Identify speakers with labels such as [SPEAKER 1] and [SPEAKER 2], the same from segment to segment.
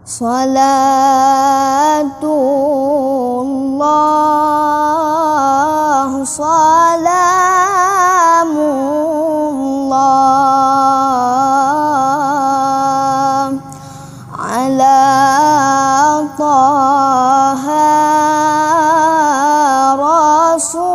[SPEAKER 1] Salatullah, salamullah ala Taha Rasulillah.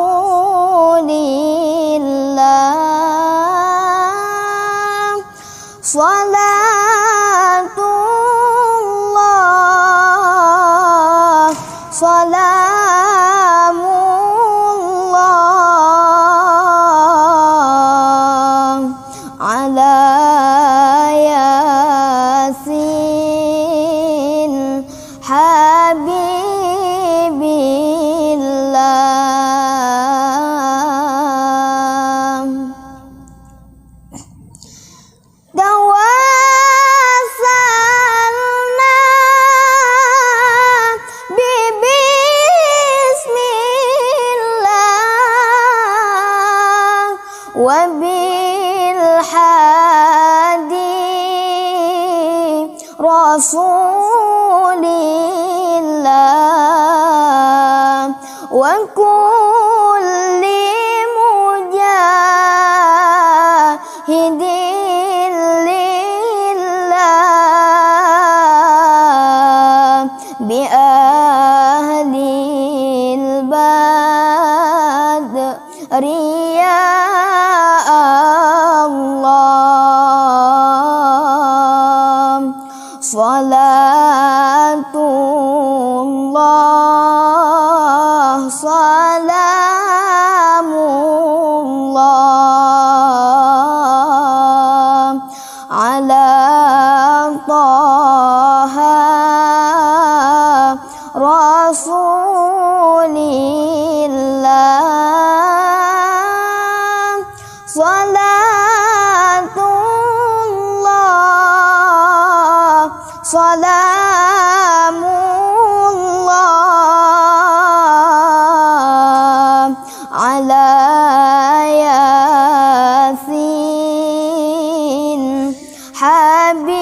[SPEAKER 1] Salatullah, salamullah ala Yasin Habibillah. Tawassalna bibismillah wa bil hadi rasulillah wa kulli mujahidin lillah bi ahlil badri ya Allah. Salatullah, salamullah ala Taha Rasulillah. Salatullah, salamullah ala Yasin Habibillah.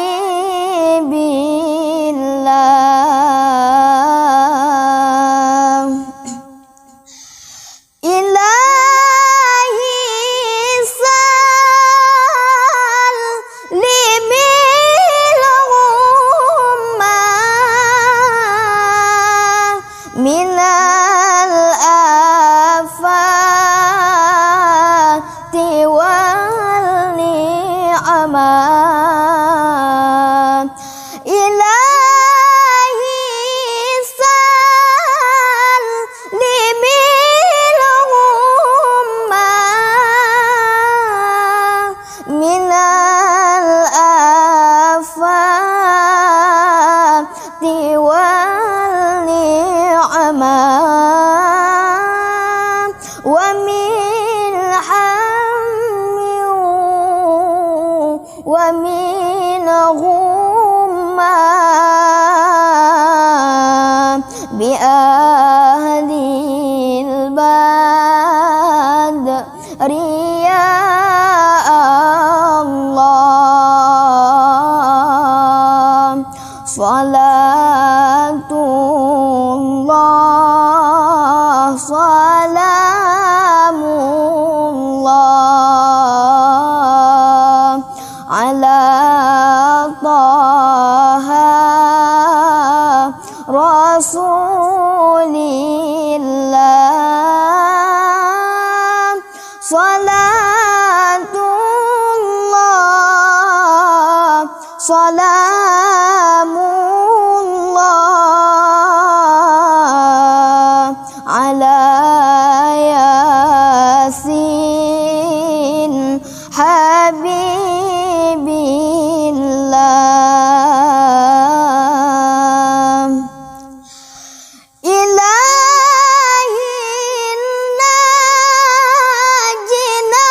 [SPEAKER 1] Ilahi sallimil ummah minal afati wal ni'amat. Ilahi sallimil ummah minal afati wal ni'amat wa min hammi wa min ghumma bi ahlil badri ya Allah. Salatullah, salamullah ala Taha Rasulillah. Salatullah, salamullah ala Yasin Habibillah. Ilahi najinal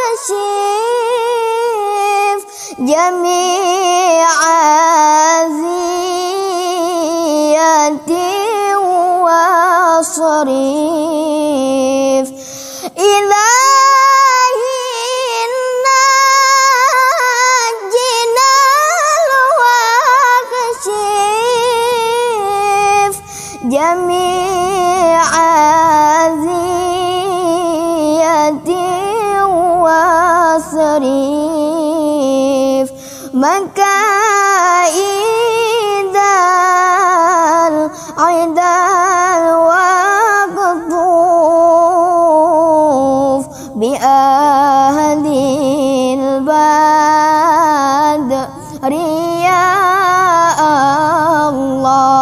[SPEAKER 1] waqshif jami'a ziyati wa sarif. Ilahi najinal jami'a ziyatin wa sarif makaidal aidal waqtuf bi ahlil badri ya Allah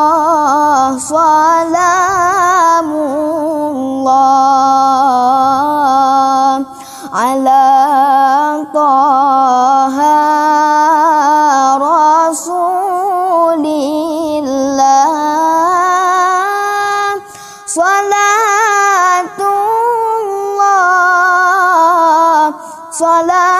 [SPEAKER 1] salatullah salamullah ala taha rasulillah salatullah salam